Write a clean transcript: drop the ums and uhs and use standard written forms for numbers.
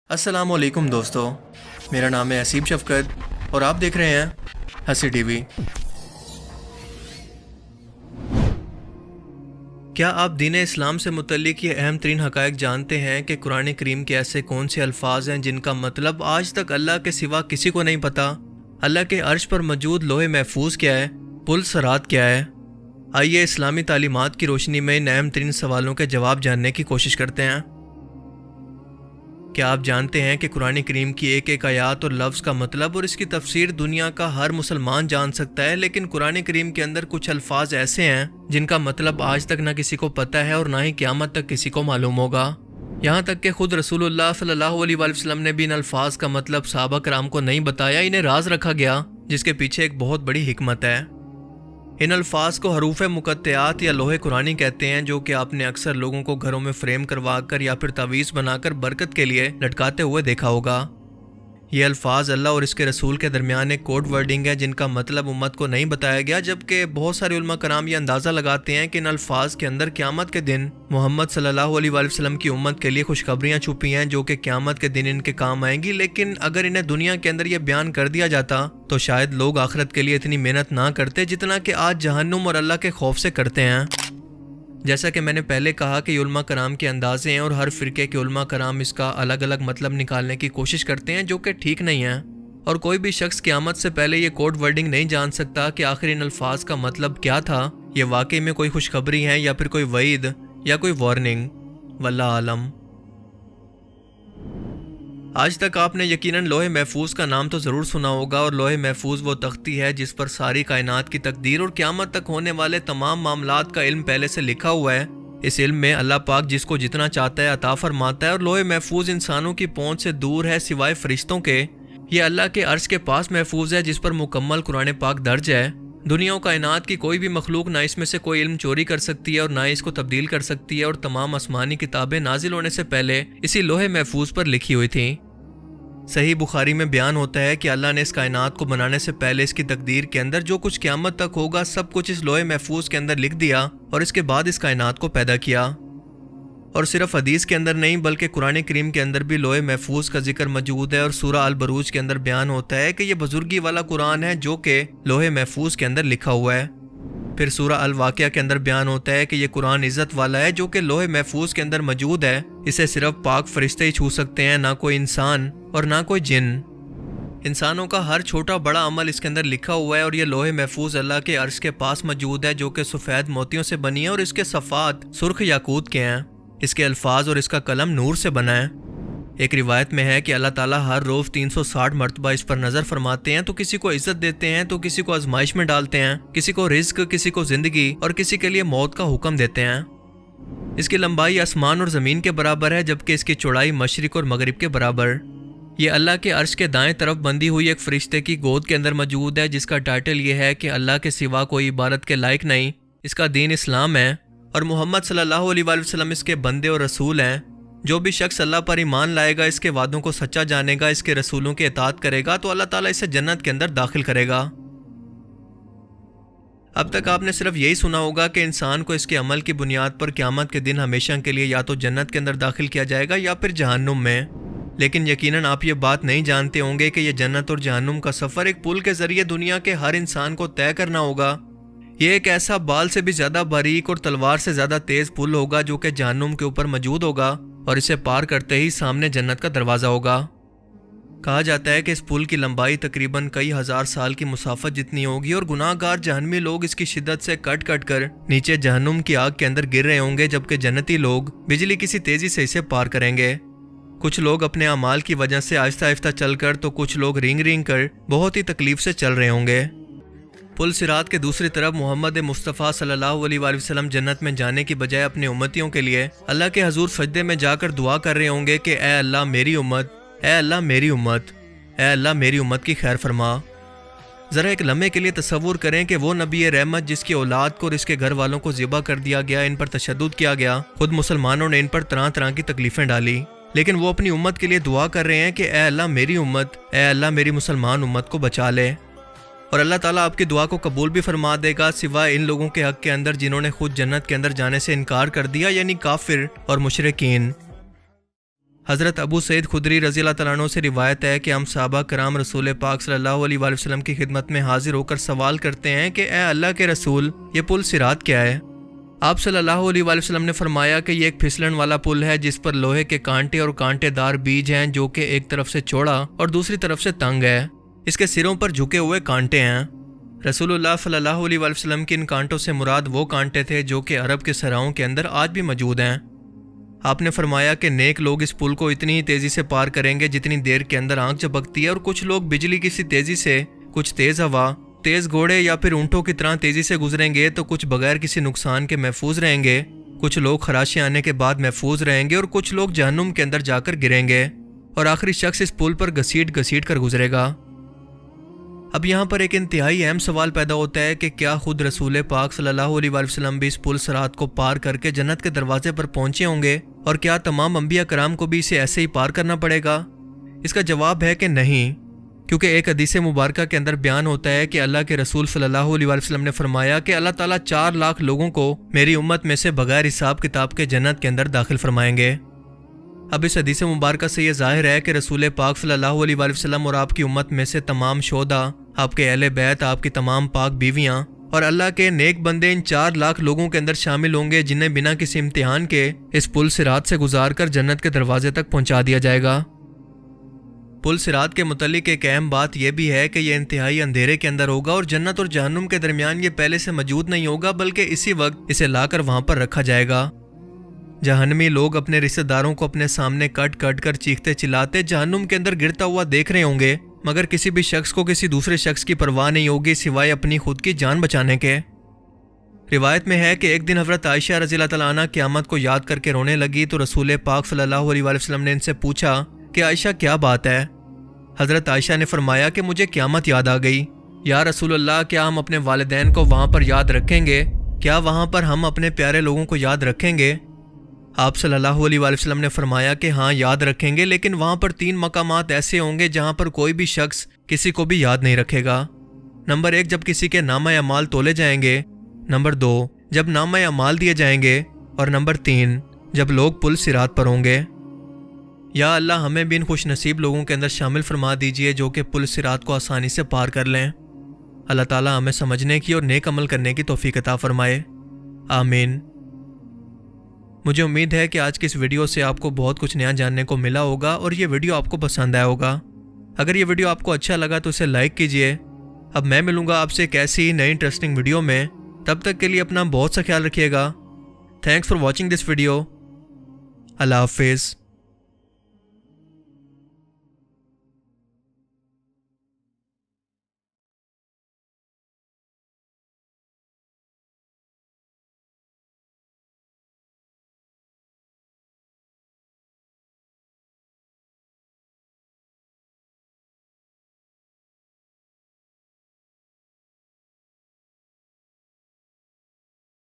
السلام علیکم دوستو، میرا نام ہے حسیب شفقت اور آپ دیکھ رہے ہیں ہنسی ٹی وی۔ کیا آپ دین اسلام سے متعلق یہ اہم ترین حقائق جانتے ہیں کہ قرآن کریم کے ایسے کون سے الفاظ ہیں جن کا مطلب آج تک اللہ کے سوا کسی کو نہیں پتا؟ اللہ کے عرش پر موجود لوح محفوظ کیا ہے؟ پل صراط کیا ہے؟ آئیے اسلامی تعلیمات کی روشنی میں ان اہم ترین سوالوں کے جواب جاننے کی کوشش کرتے ہیں۔ کیا آپ جانتے ہیں کہ قرآن کریم کی ایک ایک آیات اور لفظ کا مطلب اور اس کی تفسیر دنیا کا ہر مسلمان جان سکتا ہے، لیکن قرآن کریم کے اندر کچھ الفاظ ایسے ہیں جن کا مطلب آج تک نہ کسی کو پتہ ہے اور نہ ہی قیامت تک کسی کو معلوم ہوگا۔ یہاں تک کہ خود رسول اللہ صلی اللہ علیہ وآلہ وسلم نے بھی ان الفاظ کا مطلب صحابہ کرام کو نہیں بتایا، انہیں راز رکھا گیا، جس کے پیچھے ایک بہت بڑی حکمت ہے۔ ان الفاظ کو حروف مقطعات یا لوح قرآنی کہتے ہیں، جو کہ آپ نے اکثر لوگوں کو گھروں میں فریم کروا کر یا پھر تعویذ بنا کر برکت کے لیے لٹکاتے ہوئے دیکھا ہوگا۔ یہ الفاظ اللہ اور اس کے رسول کے درمیان ایک کوڈ ورڈنگ ہے جن کا مطلب امت کو نہیں بتایا گیا، جبکہ بہت سارے علماء کرام یہ اندازہ لگاتے ہیں کہ ان الفاظ کے اندر قیامت کے دن محمد صلی اللہ علیہ وآلہ وسلم کی امت کے لیے خوشخبریاں چھپی ہیں جو کہ قیامت کے دن ان کے کام آئیں گی، لیکن اگر انہیں دنیا کے اندر یہ بیان کر دیا جاتا تو شاید لوگ آخرت کے لیے اتنی محنت نہ کرتے جتنا کہ آج جہنم اور اللہ کے خوف سے کرتے ہیں۔ جیسا کہ میں نے پہلے کہا کہ یہ علماء کرام کے اندازے ہیں اور ہر فرقے کے علماء کرام اس کا الگ الگ مطلب نکالنے کی کوشش کرتے ہیں، جو کہ ٹھیک نہیں ہے، اور کوئی بھی شخص قیامت سے پہلے یہ کوڈ ورڈنگ نہیں جان سکتا کہ آخر ان الفاظ کا مطلب کیا تھا۔ یہ واقعی میں کوئی خوشخبری ہے یا پھر کوئی وعید یا کوئی وارننگ، واللہ عالم۔ آج تک آپ نے یقیناً لوح محفوظ کا نام تو ضرور سنا ہوگا، اور لوح محفوظ وہ تختی ہے جس پر ساری کائنات کی تقدیر اور قیامت تک ہونے والے تمام معاملات کا علم پہلے سے لکھا ہوا ہے۔ اس علم میں اللہ پاک جس کو جتنا چاہتا ہے عطا فرماتا ہے، اور لوح محفوظ انسانوں کی پہنچ سے دور ہے سوائے فرشتوں کے۔ یہ اللہ کے عرش کے پاس محفوظ ہے جس پر مکمل قرآن پاک درج ہے۔ دنیا و کائنات کی کوئی بھی مخلوق نہ اس میں سے کوئی علم چوری کر سکتی ہے اور نہ اس کو تبدیل کر سکتی ہے، اور تمام آسمانی کتابیں نازل ہونے سے پہلے اسی لوح محفوظ پر لکھی ہوئی تھیں۔ صحیح بخاری میں بیان ہوتا ہے کہ اللہ نے اس کائنات کو بنانے سے پہلے اس کی تقدیر کے اندر جو کچھ قیامت تک ہوگا سب کچھ اس لوح محفوظ کے اندر لکھ دیا، اور اس کے بعد اس کائنات کو پیدا کیا۔ اور صرف حدیث کے اندر نہیں بلکہ قرآن کریم کے اندر بھی لوح محفوظ کا ذکر موجود ہے، اور سورہ البروج کے اندر بیان ہوتا ہے کہ یہ بزرگی والا قرآن ہے جو کہ لوح محفوظ کے اندر لکھا ہوا ہے۔ پھر سورہ الواقعہ کے اندر بیان ہوتا ہے کہ یہ قرآن عزت والا ہے جو کہ لوح محفوظ کے اندر موجود ہے، اسے صرف پاک فرشتے ہی چھو سکتے ہیں، نہ کوئی انسان اور نہ کوئی جن۔ انسانوں کا ہر چھوٹا بڑا عمل اس کے اندر لکھا ہوا ہے، اور یہ لوح محفوظ اللہ کے عرش کے پاس موجود ہے جو کہ سفید موتیوں سے بنی ہے، اور اس کے صفحات سرخ یاقوت کے ہیں۔ اس کے الفاظ اور اس کا قلم نور سے بنا ہے۔ ایک روایت میں ہے کہ اللہ تعالیٰ ہر روز 360 مرتبہ اس پر نظر فرماتے ہیں، تو کسی کو عزت دیتے ہیں تو کسی کو آزمائش میں ڈالتے ہیں، کسی کو رزق، کسی کو زندگی اور کسی کے لیے موت کا حکم دیتے ہیں۔ اس کی لمبائی آسمان اور زمین کے برابر ہے، جبکہ اس کی چوڑائی مشرق اور مغرب کے برابر۔ یہ اللہ کے عرش کے دائیں طرف بندی ہوئی ایک فرشتے کی گود کے اندر موجود ہے، جس کا ٹائٹل یہ ہے کہ اللہ کے سوا کوئی عبادت کے لائق نہیں۔ اس کا دین اسلام ہے، اور محمد صلی اللہ علیہ وآلہ وسلم اس کے بندے اور رسول ہیں۔ جو بھی شخص اللہ پر ایمان لائے گا، اس کے وعدوں کو سچا جانے گا، اس کے رسولوں کی اطاعت کرے گا، تو اللہ تعالیٰ اسے جنت کے اندر داخل کرے گا۔ اب تک آپ نے صرف یہی سنا ہوگا کہ انسان کو اس کے عمل کی بنیاد پر قیامت کے دن ہمیشہ کے لیے یا تو جنت کے اندر داخل کیا جائے گا یا پھر جہنم میں، لیکن یقیناً آپ یہ بات نہیں جانتے ہوں گے کہ یہ جنت اور جہنم کا سفر ایک پل کے ذریعے دنیا کے ہر انسان کو طے کرنا ہوگا۔ یہ ایک ایسا بال سے بھی زیادہ باریک اور تلوار سے زیادہ تیز پل ہوگا جو کہ جہنم کے اوپر موجود ہوگا، اور اسے پار کرتے ہی سامنے جنت کا دروازہ ہوگا۔ کہا جاتا ہے کہ اس پل کی لمبائی تقریباً کئی ہزار سال کی مسافت جتنی ہوگی، اور گناہ گار جہنمی لوگ اس کی شدت سے کٹ کٹ کر نیچے جہنم کی آگ کے اندر گر رہے ہوں گے، جبکہ جنتی لوگ بجلی کسی تیزی سے اسے پار کریں گے۔ کچھ لوگ اپنے اعمال کی وجہ سے آہستہ آہستہ چل کر، تو کچھ لوگ رینگ رینگ کر بہت ہی تکلیف سے چل رہے ہوں گے۔ پل صراط کے دوسری طرف محمد مصطفیٰ صلی اللہ علیہ وآلہ وسلم جنت میں جانے کی بجائے اپنے امتیوں کے لیے اللہ کے حضور سجدے میں جا کر دعا کر رہے ہوں گے کہ اے اللہ میری امت، اے اللہ میری امت، اے اللہ میری امت کی خیر فرما۔ ذرا ایک لمحے کے لیے تصور کریں کہ وہ نبی رحمت جس کی اولاد کو اور اس کے گھر والوں کو ذبح کر دیا گیا، ان پر تشدد کیا گیا، خود مسلمانوں نے ان پر طرح طرح کی تکلیفیں ڈالی، لیکن وہ اپنی امت کے لیے دعا کر رہے ہیں کہ اے اللہ میری امت، اے اللہ میری مسلمان امت کو بچا لے۔ اور اللہ تعالیٰ آپ کی دعا کو قبول بھی فرما دے گا، سوائے ان لوگوں کے حق کے اندر جنہوں نے خود جنت کے اندر جانے سے انکار کر دیا، یعنی کافر اور مشرکین۔ حضرت ابو سعید خدری رضی اللہ تعالیٰ عنہ سے روایت ہے کہ ہم صحابہ کرام رسول پاک صلی اللہ علیہ وآلہ وسلم کی خدمت میں حاضر ہو کر سوال کرتے ہیں کہ اے اللہ کے رسول، یہ پل صراط کیا ہے؟ آپ صلی اللہ علیہ وآلہ وسلم نے فرمایا کہ یہ ایک پھسلن والا پل ہے جس پر لوہے کے کانٹے اور کانٹے دار بیج ہیں، جو کہ ایک طرف سے چوڑا اور دوسری طرف سے تنگ ہے۔ اس کے سروں پر جھکے ہوئے کانٹے ہیں۔ رسول اللہ صلی اللہ علیہ وآلہ وسلم کے ان کانٹوں سے مراد وہ کانٹے تھے جو کہ عرب کے صحراؤں کے اندر آج بھی موجود ہیں۔ آپ نے فرمایا کہ نیک لوگ اس پل کو اتنی ہی تیزی سے پار کریں گے جتنی دیر کے اندر آنکھ جھپکتی ہے، اور کچھ لوگ بجلی کی سی تیزی سے، کچھ تیز ہوا، تیز گھوڑے یا پھر اونٹوں کی طرح تیزی سے گزریں گے، تو کچھ بغیر کسی نقصان کے محفوظ رہیں گے، کچھ لوگ خراشیں آنے کے بعد محفوظ رہیں گے، اور کچھ لوگ جہنم کے اندر جا کر گریں گے، اور آخری شخص اس پل پر گھسیٹ گھسیٹ کر گزرے گا۔ اب یہاں پر ایک انتہائی اہم سوال پیدا ہوتا ہے کہ کیا خود رسول پاک صلی اللہ علیہ وآلہ وسلم بھی اس پل صراط کو پار کر کے جنت کے دروازے پر پہنچے ہوں گے، اور کیا تمام انبیاء کرام کو بھی اسے ایسے ہی پار کرنا پڑے گا؟ اس کا جواب ہے کہ نہیں، کیونکہ ایک حدیث مبارکہ کے اندر بیان ہوتا ہے کہ اللہ کے رسول صلی اللہ علیہ وآلہ وسلم نے فرمایا کہ اللہ تعالیٰ 4 لاکھ لوگوں کو میری امت میں سے بغیر حساب کتاب کے جنت کے اندر داخل فرمائیں گے۔ اب اس حدیث مبارکہ سے یہ ظاہر ہے کہ رسول پاک صلی اللہ علیہ وآلہ وسلم اور آپ کی امت میں سے تمام شہداء، آپ کے اہل بیت، آپ کی تمام پاک بیویاں اور اللہ کے نیک بندے ان 4 لاکھ لوگوں کے اندر شامل ہوں گے جنہیں بنا کسی امتحان کے اس پل صراط سے گزار کر جنت کے دروازے تک پہنچا دیا جائے گا۔ پل صراط کے متعلق ایک اہم بات یہ بھی ہے کہ یہ انتہائی اندھیرے کے اندر ہوگا، اور جنت اور جہنم کے درمیان یہ پہلے سے موجود نہیں ہوگا، بلکہ اسی وقت اسے لا کر وہاں پر رکھا جائے گا۔ جہنمی لوگ اپنے رشتہ داروں کو اپنے سامنے کٹ کٹ کر چیختے چلاتے جہنم کے اندر گرتا ہوا دیکھ رہے ہوں گے، مگر کسی بھی شخص کو کسی دوسرے شخص کی پرواہ نہیں ہوگی سوائے اپنی خود کی جان بچانے کے۔ روایت میں ہے کہ ایک دن حضرت عائشہ رضی اللہ تعالیٰ عنہ قیامت کو یاد کر کے رونے لگی، تو رسول پاک صلی اللہ علیہ وآلہ وسلم نے ان سے پوچھا کہ عائشہ کیا بات ہے؟ حضرت عائشہ نے فرمایا کہ مجھے قیامت یاد آ گئی۔ یا رسول اللہ، کیا ہم اپنے والدین کو وہاں پر یاد رکھیں گے؟ کیا وہاں پر ہم اپنے پیارے لوگوں کو یاد رکھیں گے؟ آپ صلی اللہ علیہ وآلہ وسلم نے فرمایا کہ ہاں یاد رکھیں گے، لیکن وہاں پر 3 مقامات ایسے ہوں گے جہاں پر کوئی بھی شخص کسی کو بھی یاد نہیں رکھے گا۔ نمبر 1، جب کسی کے نامہ اعمال تولے جائیں گے۔ نمبر 2، جب نامہ اعمال دیے جائیں گے۔ اور نمبر 3، جب لوگ پل صراط پر ہوں گے۔ یا اللہ ہمیں بھی ان خوش نصیب لوگوں کے اندر شامل فرما دیجئے جو کہ پل صراط کو آسانی سے پار کر لیں۔ اللہ تعالیٰ ہمیں سمجھنے کی اور نیک عمل کرنے کی توفیق عطا فرمائے، آمین۔ مجھے امید ہے کہ آج کی اس ویڈیو سے آپ کو بہت کچھ نیا جاننے کو ملا ہوگا، اور یہ ویڈیو آپ کو پسند آیا ہوگا۔ اگر یہ ویڈیو آپ کو اچھا لگا تو اسے لائک کیجئے۔ اب میں ملوں گا آپ سے ایک ایسی نئی انٹرسٹنگ ویڈیو میں، تب تک کے لیے اپنا بہت سا خیال رکھیے گا۔ Thanks for watching this video. اللہ حافظ۔